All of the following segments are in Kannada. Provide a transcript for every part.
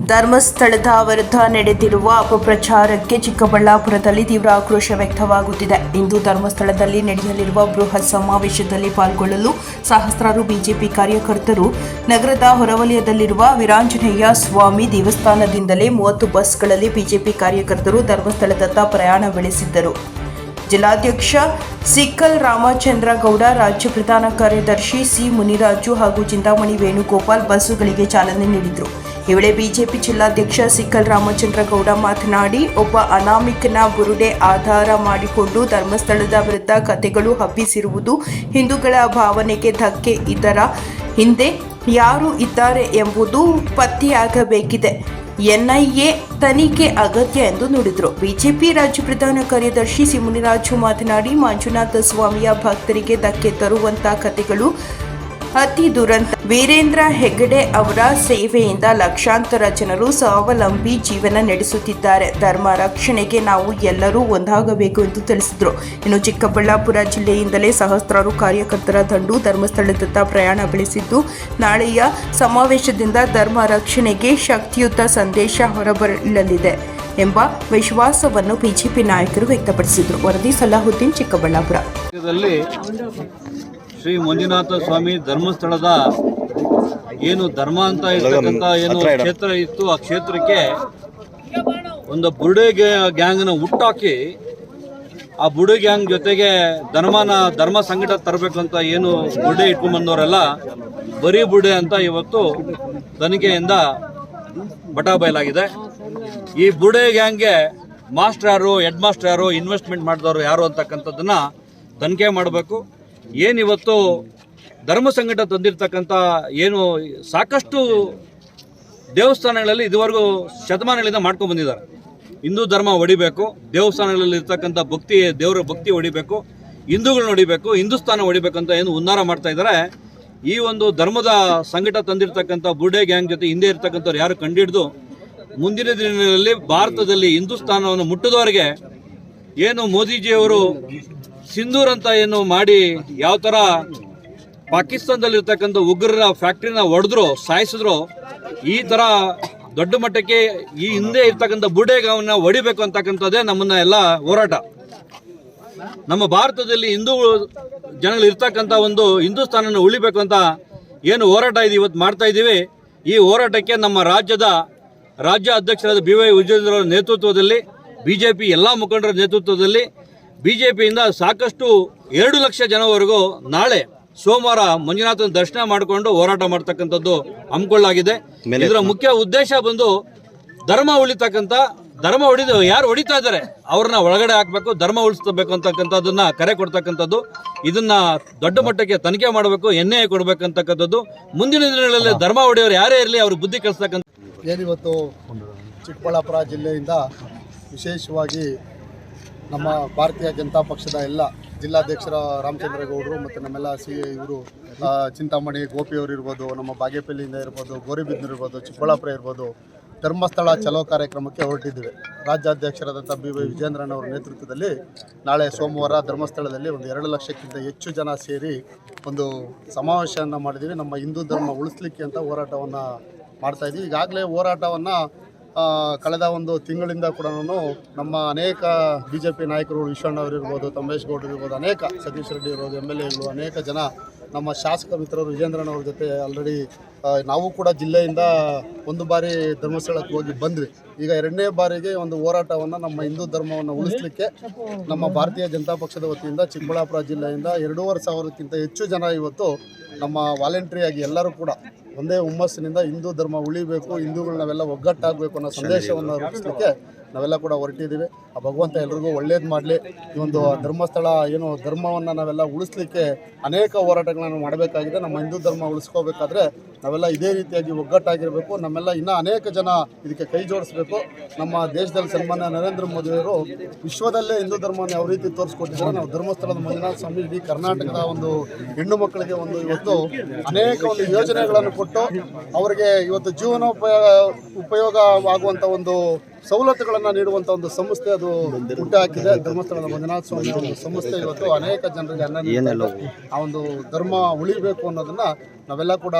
ಧರ್ಮಸ್ಥಳದ ವಿರುದ್ಧ ನಡೆದಿರುವ ಅಪಪ್ರಚಾರಕ್ಕೆ ಚಿಕ್ಕಬಳ್ಳಾಪುರದಲ್ಲಿ ತೀವ್ರ ಆಕ್ರೋಶ ವ್ಯಕ್ತವಾಗುತ್ತಿದೆ. ಇಂದು ಧರ್ಮಸ್ಥಳದಲ್ಲಿ ನಡೆಯಲಿರುವ ಬೃಹತ್ ಸಮಾವೇಶದಲ್ಲಿ ಪಾಲ್ಗೊಳ್ಳಲು ಸಹಸ್ರಾರು ಬಿಜೆಪಿ ಕಾರ್ಯಕರ್ತರು ನಗರದ ಹೊರವಲಯದಲ್ಲಿರುವ ವೀರಾಂಜನೇಯ ಸ್ವಾಮಿ ದೇವಸ್ಥಾನದಿಂದಲೇ 30 ಬಸ್ಗಳಲ್ಲಿ ಬಿಜೆಪಿ ಕಾರ್ಯಕರ್ತರು ಧರ್ಮಸ್ಥಳದತ್ತ ಪ್ರಯಾಣ ಬೆಳೆಸಿದ್ದರು. ಜಿಲ್ಲಾಧ್ಯಕ್ಷ ಸಿಕ್ಕಲ್ ರಾಮಚಂದ್ರ ಗೌಡ, ರಾಜ್ಯ ಪ್ರಧಾನ ಕಾರ್ಯದರ್ಶಿ ಸಿ ಮುನಿರಾಜು ಹಾಗೂ ಚಿಂತಾಮಣಿ ವೇಣುಗೋಪಾಲ್ ಬಸ್ಸುಗಳಿಗೆ ಚಾಲನೆ ನೀಡಿದರು. ಈ ವೇಳೆ ಬಿಜೆಪಿ ಜಿಲ್ಲಾಧ್ಯಕ್ಷ ಸಿಕ್ಕಲ್ ರಾಮಚಂದ್ರ ಗೌಡ ಮಾತನಾಡಿ, ಒಬ್ಬ ಅನಾಮಿಕನ ಬುರುಡೆ ಆಧಾರ ಮಾಡಿಕೊಂಡು ಧರ್ಮಸ್ಥಳದ ವಿರುದ್ಧ ಕಥೆಗಳು ಹಬ್ಬಿಸಿರುವುದು ಹಿಂದೂಗಳ ಭಾವನೆಗೆ ಧಕ್ಕೆ. ಇದರ ಹಿಂದೆ ಯಾರು ಇದ್ದಾರೆ ಎಂಬುದು ಪತ್ತೆಯಾಗಬೇಕಿದೆ. ಎನ್ಐಎ ತನಿಖೆ ಅಗತ್ಯ ಎಂದು ನುಡಿದರು. ಬಿಜೆಪಿ ರಾಜ್ಯ ಪ್ರಧಾನ ಕಾರ್ಯದರ್ಶಿ ಸಿ ಮುನಿರಾಜು ಮಾತನಾಡಿ, ಮಂಜುನಾಥ ಸ್ವಾಮಿಯ ಭಕ್ತರಿಗೆ ಧಕ್ಕೆ ತರುವಂತಹ ಕಥೆಗಳು ಅತಿ ದುರಂತ. ವೀರೇಂದ್ರ ಹೆಗ್ಗಡೆ ಅವರ ಸೇವೆಯಿಂದ ಲಕ್ಷಾಂತರ ಜನರು ಸ್ವಾವಲಂಬಿ ಜೀವನ ನಡೆಸುತ್ತಿದ್ದಾರೆ. ಧರ್ಮ ರಕ್ಷಣೆಗೆ ನಾವು ಎಲ್ಲರೂ ಒಂದಾಗಬೇಕು ಎಂದು ತಿಳಿಸಿದರು. ಇನ್ನು ಚಿಕ್ಕಬಳ್ಳಾಪುರ ಜಿಲ್ಲೆಯಿಂದಲೇ ಸಹಸ್ರಾರು ಕಾರ್ಯಕರ್ತರ ದಂಡು ಧರ್ಮಸ್ಥಳದತ್ತ ಪ್ರಯಾಣ ಬೆಳೆಸಿದ್ದು, ನಾಳೆಯ ಸಮಾವೇಶದಿಂದ ಧರ್ಮ ರಕ್ಷಣೆಗೆ ಶಕ್ತಿಯುತ ಸಂದೇಶ ಹೊರಬರಲಿದೆ ಎಂಬ ವಿಶ್ವಾಸವನ್ನು ಬಿಜೆಪಿ ನಾಯಕರು ವ್ಯಕ್ತಪಡಿಸಿದರು. ವರದಿ ಸಲಾಹುದ್ದೀನ್, ಚಿಕ್ಕಬಳ್ಳಾಪುರ. ಶ್ರೀ ಮಂಜುನಾಥ ಸ್ವಾಮಿ ಧರ್ಮಸ್ಥಳದ ಏನು ಧರ್ಮ ಅಂತ ಇರ್ತಕ್ಕಂಥ ಏನು ಕ್ಷೇತ್ರ ಇತ್ತು, ಆ ಕ್ಷೇತ್ರಕ್ಕೆ ಒಂದು ಬುರುಡೆ ಗ್ಯಾಂಗ್ನ ಹುಟ್ಟಾಕಿ ಆ ಬುರುಡೆ ಗ್ಯಾಂಗ್ ಜೊತೆಗೆ ಧರ್ಮ ಸಂಕಟ ತರಬೇಕು ಅಂತ ಏನು ಬುರುಡೆ ಇಟ್ಕೊಂಡ್ ಬಂದವರೆಲ್ಲ ಬರೀ ಬುರುಡೆ ಅಂತ ಇವತ್ತು ತನಿಖೆಯಿಂದ ಬಟಾಬಯಲಾಗಿದೆ. ಈ ಬುರುಡೆ ಗ್ಯಾಂಗ್ಗೆ ಮಾಸ್ಟರ್ ಯಾರು, ಹೆಡ್ ಮಾಸ್ಟರ್ ಯಾರು, ಇನ್ವೆಸ್ಟ್ಮೆಂಟ್ ಮಾಡಿದವರು ಯಾರು ಅಂತಕ್ಕಂಥದ್ದನ್ನ ತನಿಖೆ ಮಾಡಬೇಕು. ಏನಿವತ್ತು ಧರ್ಮ ಸಂಕಟ ತಂದಿರತಕ್ಕಂಥ ಏನು ಸಾಕಷ್ಟು ದೇವಸ್ಥಾನಗಳಲ್ಲಿ ಇದುವರೆಗೂ ಶತಮಾನಗಳಿಂದ ಮಾಡ್ಕೊಂಡು ಬಂದಿದ್ದಾರೆ. ಹಿಂದೂ ಧರ್ಮ ಹೊಡಿಬೇಕು, ದೇವಸ್ಥಾನಗಳಲ್ಲಿ ಇರ್ತಕ್ಕಂಥ ದೇವರ ಭಕ್ತಿ ಹೊಡಿಬೇಕು, ಹಿಂದೂಗಳನ್ನ ಹೊಡಿಬೇಕು, ಹಿಂದೂಸ್ತಾನ ಹೊಡಿಬೇಕು ಅಂತ ಏನು ಉನ್ನಾರ ಮಾಡ್ತಾ ಇದ್ದಾರೆ. ಈ ಒಂದು ಧರ್ಮದ ಸಂಕಟ ತಂದಿರತಕ್ಕಂಥ ಬುರುಡೆ ಗ್ಯಾಂಗ್ ಜೊತೆ ಹಿಂದೆ ಇರ್ತಕ್ಕಂಥವ್ರು ಯಾರು ಕಂಡಿಡಿದು ಮುಂದಿನ ದಿನಗಳಲ್ಲಿ ಭಾರತದಲ್ಲಿ ಹಿಂದೂಸ್ತಾನವನ್ನು ಮುಟ್ಟಿದವರಿಗೆ ಏನು ಮೋದಿಜಿಯವರು ಸಿಂಧೂರ್ ಅಂತ ಏನು ಮಾಡಿ ಯಾವ ಥರ ಪಾಕಿಸ್ತಾನದಲ್ಲಿರ್ತಕ್ಕಂಥ ಉಗ್ರರ ಫ್ಯಾಕ್ಟ್ರಿನ ಹೊಡೆದ್ರು, ಸಾಯಿಸಿದ್ರು, ಈ ಥರ ದೊಡ್ಡ ಮಟ್ಟಕ್ಕೆ ಈ ಹಿಂದೆ ಇರ್ತಕ್ಕಂಥ ಬುರುಡೆಗಾವನ್ನ ಹೊಡಿಬೇಕು ಅಂತಕ್ಕಂಥದ್ದೇ ನಮ್ಮನ್ನ ಎಲ್ಲ ಹೋರಾಟ. ನಮ್ಮ ಭಾರತದಲ್ಲಿ ಹಿಂದೂ ಜನಗಳು ಇರ್ತಕ್ಕಂಥ ಒಂದು ಹಿಂದೂಸ್ತಾನನ ಉಳಿಬೇಕು ಅಂತ ಏನು ಹೋರಾಟ ಇದೆ ಇವತ್ತು ಮಾಡ್ತಾ ಇದ್ದೀವಿ. ಈ ಹೋರಾಟಕ್ಕೆ ನಮ್ಮ ರಾಜ್ಯ ಅಧ್ಯಕ್ಷರಾದ BY ವಿಜೇಂದ್ರ ಅವರ ನೇತೃತ್ವದಲ್ಲಿ, ಬಿಜೆಪಿ ಎಲ್ಲ ಮುಖಂಡರ ನೇತೃತ್ವದಲ್ಲಿ, ಬಿಜೆಪಿಯಿಂದ ಸಾಕಷ್ಟು 2 ಲಕ್ಷ ಜನವರೆಗೂ ನಾಳೆ ಸೋಮವಾರ ಮಂಜುನಾಥನ ದರ್ಶನ ಮಾಡಿಕೊಂಡು ಹೋರಾಟ ಮಾಡ್ತಕ್ಕಂಥದ್ದು ಹಮ್ಮಿಕೊಳ್ಳಲಾಗಿದೆ. ಇದರ ಮುಖ್ಯ ಉದ್ದೇಶ ಬಂದು ಧರ್ಮ ಉಳಿತಕ್ಕಂಥ, ಧರ್ಮ ಯಾರು ಹೊಡಿತಾ ಇದ್ದಾರೆ ಅವ್ರನ್ನ ಒಳಗಡೆ ಹಾಕಬೇಕು, ಧರ್ಮ ಉಳಿಸಬೇಕು ಅಂತಕ್ಕಂಥದ್ದನ್ನ ಕರೆ ಕೊಡ್ತಕ್ಕಂಥದ್ದು. ಇದನ್ನ ದೊಡ್ಡ ಮಟ್ಟಕ್ಕೆ ತನಿಖೆ ಮಾಡಬೇಕು, NIA ಕೊಡಬೇಕಂತಕ್ಕಂಥದ್ದು. ಮುಂದಿನ ದಿನಗಳಲ್ಲಿ ಧರ್ಮ ಹೊಡೆಯೋರು ಯಾರೇ ಇರಲಿ ಅವ್ರ ಬುದ್ಧಿ ಕಲಿಸ್ತಕ್ಕಂಥ ಏನಿವತ್ತು ಚಿಕ್ಕಬಳ್ಳಾಪುರ ಜಿಲ್ಲೆಯಿಂದ ವಿಶೇಷವಾಗಿ ನಮ್ಮ ಭಾರತೀಯ ಜನತಾ ಪಕ್ಷದ ಎಲ್ಲ ಜಿಲ್ಲಾಧ್ಯಕ್ಷರ ರಾಮಚಂದ್ರ ಗೌಡರು ಮತ್ತು ನಮ್ಮೆಲ್ಲ ಇವರು ಚಿಂತಾಮಣಿ ಗೋಪಿಯವರು ಇರ್ಬೋದು, ನಮ್ಮ ಬಾಗೇಪಲ್ಲಿಯಿಂದ ಇರ್ಬೋದು, ಗೋರಿಬಿದನೂರು ಇರ್ಬೋದು, ಚಿಕ್ಕಬಳ್ಳಾಪುರ ಇರ್ಬೋದು, ಧರ್ಮಸ್ಥಳ ಚಲೋ ಕಾರ್ಯಕ್ರಮಕ್ಕೆ ಹೊರಟಿದ್ದೇವೆ. ರಾಜ್ಯಾಧ್ಯಕ್ಷರಾದಂಥ BY ವಿಜೇಂದ್ರನವರ ನೇತೃತ್ವದಲ್ಲಿ ನಾಳೆ ಸೋಮವಾರ ಧರ್ಮಸ್ಥಳದಲ್ಲಿ ಒಂದು 2 ಲಕ್ಷಕ್ಕಿಂತ ಹೆಚ್ಚು ಜನ ಸೇರಿ ಒಂದು ಸಮಾವೇಶವನ್ನು ಮಾಡಿದ್ದೀವಿ. ನಮ್ಮ ಹಿಂದೂ ಧರ್ಮ ಉಳಿಸ್ಲಿಕ್ಕೆ ಅಂತ ಹೋರಾಟವನ್ನು ಮಾಡ್ತಾಯಿದ್ದೀವಿ. ಈಗಾಗಲೇ ಹೋರಾಟವನ್ನು ಕಳೆದ ಒಂದು ತಿಂಗಳಿಂದ ಕೂಡ ನಮ್ಮ ಅನೇಕ BJP ನಾಯಕರು, ವಿಶ್ವಣ್ಣವರು ಇರ್ಬೋದು, ತಮ್ಮೇಶ್ ಗೌಡರು ಇರ್ಬೋದು, ಅನೇಕ ಸತೀಶ್ ರೆಡ್ಡಿ ಇರ್ಬೋದು, MLAಗಳು, ಅನೇಕ ಜನ ನಮ್ಮ ಶಾಸಕ ಮಿತ್ರರು ವಿಜೇಂದ್ರನವ್ರ ಜೊತೆ ಆಲ್ರೆಡಿ ನಾವು ಕೂಡ ಜಿಲ್ಲೆಯಿಂದ ಒಂದು ಬಾರಿ ಧರ್ಮಸ್ಥಳಕ್ಕೆ ಹೋಗಿ ಬಂದ್ವಿ. ಈಗ 2ನೇ ಬಾರಿಗೆ ಒಂದು ಹೋರಾಟವನ್ನು ನಮ್ಮ ಹಿಂದೂ ಧರ್ಮವನ್ನು ಉಳಿಸಲಿಕ್ಕೆ ನಮ್ಮ ಭಾರತೀಯ ಜನತಾ ಪಕ್ಷದ ವತಿಯಿಂದ ಚಿಕ್ಕಬಳ್ಳಾಪುರ ಜಿಲ್ಲೆಯಿಂದ 2,500ಕ್ಕಿಂತ ಹೆಚ್ಚು ಜನ ಇವತ್ತು ನಮ್ಮ ವಾಲಂಟ್ರಿಯಾಗಿ ಎಲ್ಲರೂ ಕೂಡ ಒಂದೇ ಹುಮ್ಮಸ್ಸಿನಿಂದ ಹಿಂದೂ ಧರ್ಮ ಉಳಿಬೇಕು, ಹಿಂದೂಗಳು ನಾವೆಲ್ಲ ಒಗ್ಗಟ್ಟಾಗಬೇಕು ಅನ್ನೋ ಸಂದೇಶವನ್ನು ರೂಪಿಸಲಿಕ್ಕೆ ನಾವೆಲ್ಲ ಕೂಡ ಹೊರಟಿದ್ದೀವಿ. ಆ ಭಗವಂತ ಎಲ್ರಿಗೂ ಒಳ್ಳೇದು ಮಾಡಲಿ. ಈ ಒಂದು ಧರ್ಮಸ್ಥಳ ಏನು ಧರ್ಮವನ್ನು ನಾವೆಲ್ಲ ಉಳಿಸ್ಲಿಕ್ಕೆ ಅನೇಕ ಹೋರಾಟಗಳನ್ನು ಮಾಡಬೇಕಾಗಿದೆ. ನಮ್ಮ ಹಿಂದೂ ಧರ್ಮ ಉಳಿಸ್ಕೋಬೇಕಾದ್ರೆ ನಾವೆಲ್ಲ ಇದೇ ರೀತಿಯಾಗಿ ಒಗ್ಗಟ್ಟಾಗಿರಬೇಕು. ನಮ್ಮೆಲ್ಲ ಇನ್ನೂ ಅನೇಕ ಜನ ಇದಕ್ಕೆ ಕೈ ಜೋಡಿಸಬೇಕು. ನಮ್ಮ ದೇಶದಲ್ಲಿ ಸನ್ಮಾನ್ಯ ನರೇಂದ್ರ ಮೋದಿಯವರು ವಿಶ್ವದಲ್ಲೇ ಹಿಂದೂ ಧರ್ಮವನ್ನು ಯಾವ ರೀತಿ ತೋರಿಸ್ಕೊಟ್ಟಿದ್ದಾರೆ. ನಾವು ಧರ್ಮಸ್ಥಳದ ಮಂಜುನಾಥ ಸ್ವಾಮಿ ಇಡೀ ಕರ್ನಾಟಕದ ಒಂದು ಹೆಣ್ಣು ಮಕ್ಕಳಿಗೆ ಒಂದು ಇವತ್ತು ಅನೇಕ ಒಂದು ಯೋಜನೆಗಳನ್ನು ಕೊಟ್ಟು ಅವರಿಗೆ ಇವತ್ತು ಜೀವನೋಪಯೋಗವಾಗುವಂಥ ಒಂದು ಸವಲತ್ತುಗಳನ್ನು ನೀಡುವಂಥ ಒಂದು ಸಂಸ್ಥೆ ಅದು ಹುಟ್ಟುಹಾಕಿದೆ. ಧರ್ಮಸ್ಥಳದ ಮಂಜುನಾಥ ಸ್ವಾಮಿ ಒಂದು ಸಂಸ್ಥೆ ಇವತ್ತು ಅನೇಕ ಜನರಿಗೆ ಆ ಒಂದು ಧರ್ಮ ಉಳಿಬೇಕು ಅನ್ನೋದನ್ನ ನಾವೆಲ್ಲ ಕೂಡ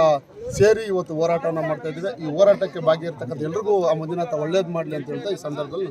ಸೇರಿ ಇವತ್ತು ಹೋರಾಟವನ್ನು ಮಾಡ್ತಾ ಇದ್ದೀವಿ. ಈ ಹೋರಾಟಕ್ಕೆ ಭಾಗಿಯಿರ್ತಕ್ಕಂಥ ಎಲ್ರಿಗೂ ಆ ಮಂಜುನಾಥ ಒಳ್ಳೇದು ಮಾಡಲಿ ಅಂತ ಹೇಳ್ತಾ ಈ ಸಂದರ್ಭದಲ್ಲಿ